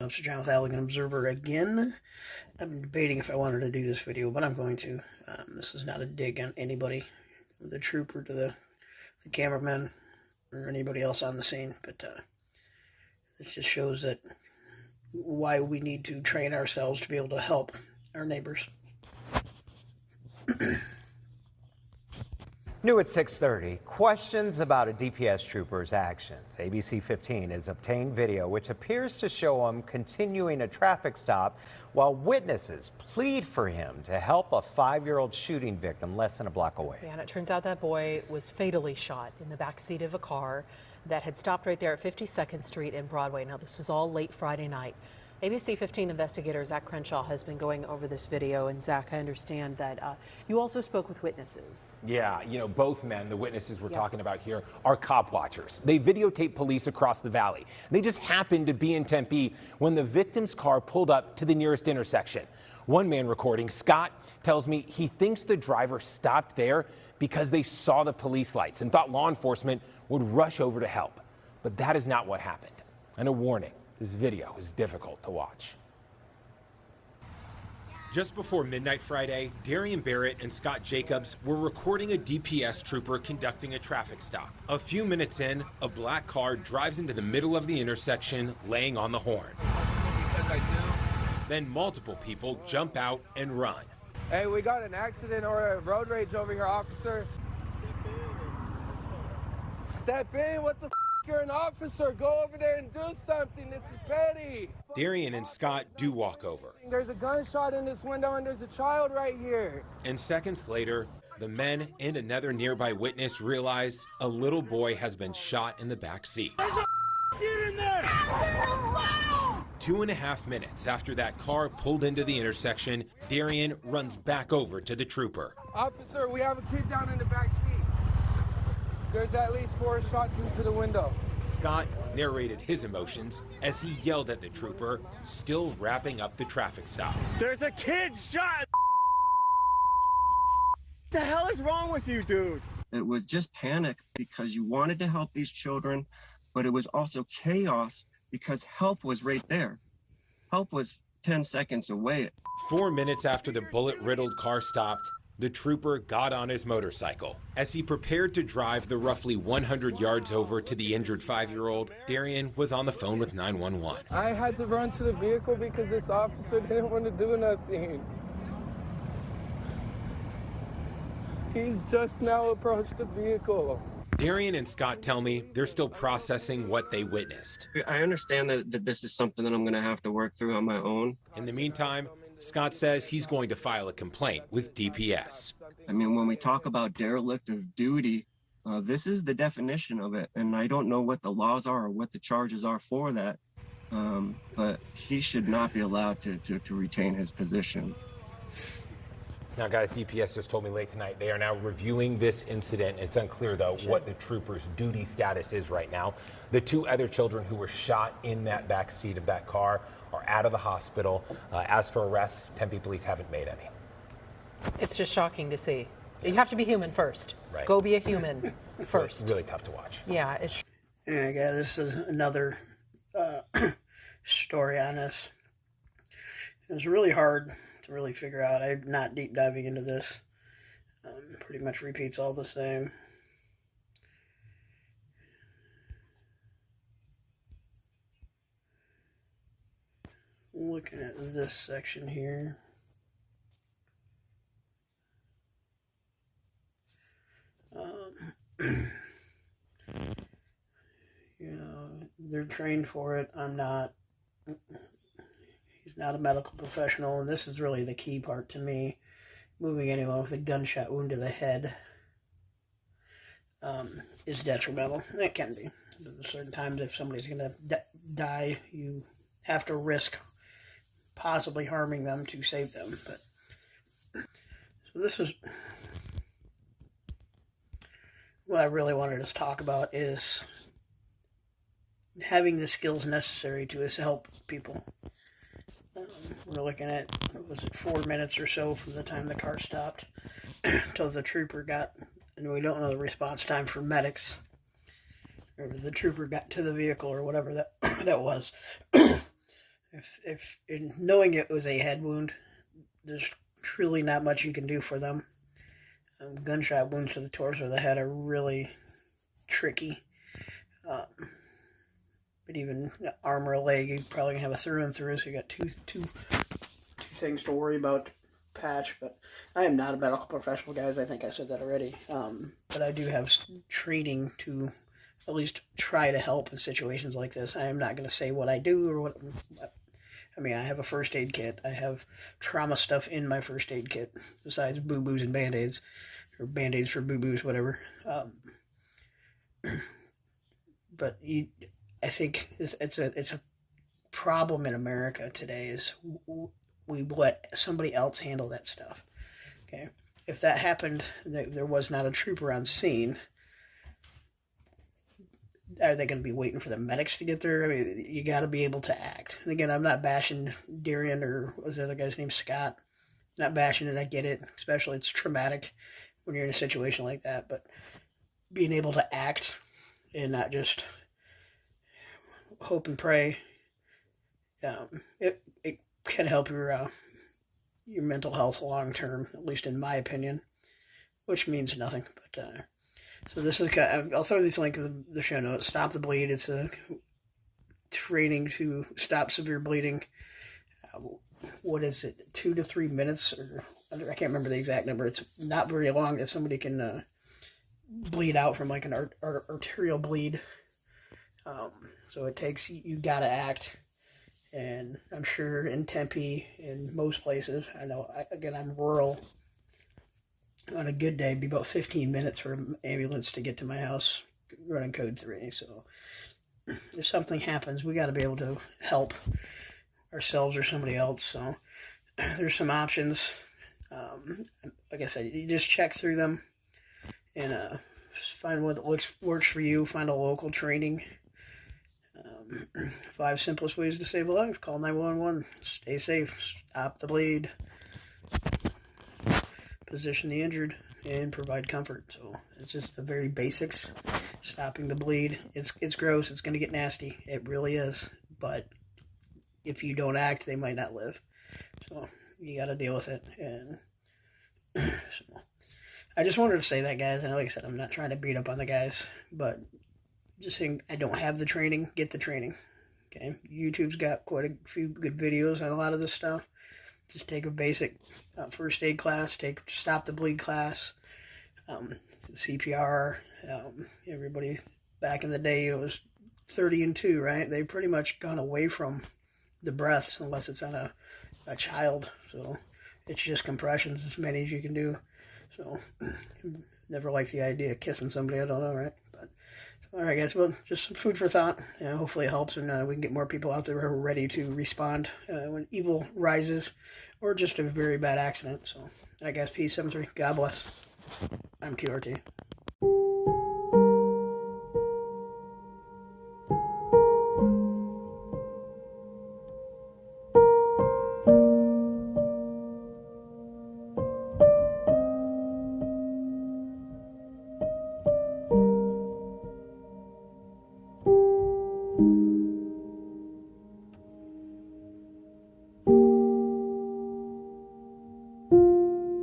Officer John with Allegan Observer again. I've been debating if I wanted to do this video, but I'm going to. This is not a dig on anybody, the trooper to the cameraman or anybody else on the scene, but this just shows that why we need to train ourselves to be able to help our neighbors. New at 6:30, questions about a DPS trooper's actions. ABC 15 is obtained video which appears to show him continuing a traffic stop while witnesses plead for him to help a 5-year-old shooting victim less than a block away. Yeah, and it turns out that boy was fatally shot in the back seat of a car that had stopped right there at 52nd Street and Broadway. Now, this was all late Friday night. ABC 15 investigator Zach Crenshaw has been going over this video. And Zach, I understand that you also spoke with witnesses. Yeah, you know, both men, the witnesses we're talking about here, are cop watchers. They videotape police across the valley. They just happened to be in Tempe when the victim's car pulled up to the nearest intersection. One man recording, Scott, tells me he thinks the driver stopped there because they saw the police lights and thought law enforcement would rush over to help. But that is not what happened. And a warning. This video is difficult to watch. Just before midnight Friday, Darian Barrett and Scott Jacobs were recording a DPS trooper conducting a traffic stop. A few minutes in, a black car drives into the middle of the intersection, laying on the horn. Then multiple people jump out and run. Hey, we got an accident or a road rage over here, officer. Step in, what the f? You're an officer. Go over there and do something. This is petty. Darian and Scott do walk over. There's a gunshot in this window and there's a child right here. And seconds later, the men and another nearby witness realize a little boy has been shot in the back seat. There's a kid in there! 2.5 minutes after that car pulled into the intersection, Darian runs back over to the trooper. Officer, we have a kid down in the back seat. There's at least 4 shots into the window. Scott narrated his emotions as he yelled at the trooper, still wrapping up the traffic stop. There's a kid shot! What the hell is wrong with you, dude? It was just panic because you wanted to help these children, but it was also chaos because help was right there. Help was 10 seconds away. 4 minutes after the bullet-riddled car stopped, the trooper got on his motorcycle. As he prepared to drive the roughly 100 yards over to the injured 5-year-old, Darian was on the phone with 911. I had to run to the vehicle because this officer didn't want to do nothing. He's just now approached the vehicle. Darian and Scott tell me they're still processing what they witnessed. I understand that this is something that I'm going to have to work through on my own. In the meantime, Scott says he's going to file a complaint with DPS. I mean, when we talk about derelict of duty, this is the definition of it. And I don't know what the laws are or what the charges are for that. But he should not be allowed to retain his position. Now, guys, DPS just told me late tonight they are now reviewing this incident. It's unclear, though, what the trooper's duty status is right now. The 2 other children who were shot in that back seat of that car are out of the hospital. As for arrests, Tempe police haven't made any. It's just shocking to see. You have to be human first. Right. Go be a human first. It's really tough to watch. Yeah, it's. Yeah, guys, this is another story on this. It was really hard to really figure out. I'm not deep diving into this. Pretty much repeats all the same. Looking at this section here. You know, they're trained for it. I'm not. He's not a medical professional, and this is really the key part to me. Moving anyone with a gunshot wound to the head is detrimental. It can be. There's certain times if somebody's going to die, you have to risk possibly harming them to save them. But so this is what I really wanted us to talk about, is having the skills necessary to help people. We're looking at, what was it, 4 minutes or so from the time the car stopped until the trooper got, and we don't know the response time for medics, or the trooper got to the vehicle or whatever that was. If in knowing it was a head wound, there's truly not much you can do for them. Gunshot wounds to the torso or the head are really tricky. But even arm or leg, you probably gonna have a through and through, so you got two things to worry about. Patch, but I am not a medical professional, guys. I think I said that already. But I do have training to at least try to help in situations like this. I am not going to say what I do or what. I mean, I have a first aid kit. I have trauma stuff in my first aid kit besides boo-boos and band-aids, or band-aids for boo-boos, whatever. But I think it's a problem in America today is we let somebody else handle that stuff. Okay, if that happened, there was not a trooper on scene. Are they going to be waiting for the medics to get there? I mean, you got to be able to act. And again, I'm not bashing Darian or what was the other guy's name, Scott. Not bashing it. I get it. Especially it's traumatic when you're in a situation like that. But being able to act and not just hope and pray, it can help your mental health long term, at least in my opinion, which means nothing. But so this is I'll throw this link in the show notes. Stop the Bleed. It's a training to stop severe bleeding. What is it? 2 to 3 minutes, or I can't remember the exact number. It's not very long that somebody can bleed out from like an arterial bleed. So it takes, you got to act. And I'm sure in Tempe, in most places, I know, again, I'm rural. On a good day, it'd be about 15 minutes for an ambulance to get to my house running code 3. So if something happens, we got to be able to help ourselves or somebody else. So there's some options. Like I said, you just check through them and find what works for you. Find a local training. 5 simplest ways to save a life. Call 911. Stay safe. Stop the bleed. Position the injured, and provide comfort. So it's just the very basics. Stopping the bleed. It's gross. It's going to get nasty. It really is. But if you don't act, they might not live. So you got to deal with it. And so I just wanted to say that, guys. And like I said, I'm not trying to beat up on the guys, but just saying I don't have the training. Get the training. Okay. YouTube's got quite a few good videos on a lot of this stuff. Just take a basic first aid class, stop the bleed class, CPR. Everybody back in the day, it was 30 and 2, right? They've pretty much gone away from the breaths unless it's on a child. So it's just compressions, as many as you can do. So never liked the idea of kissing somebody, I don't know, right? But all right, guys, well, just some food for thought. Hopefully it helps, and we can get more people out there who are ready to respond when evil rises or just a very bad accident. So, all right, guys, peace, 7-3. God bless. I'm QRT.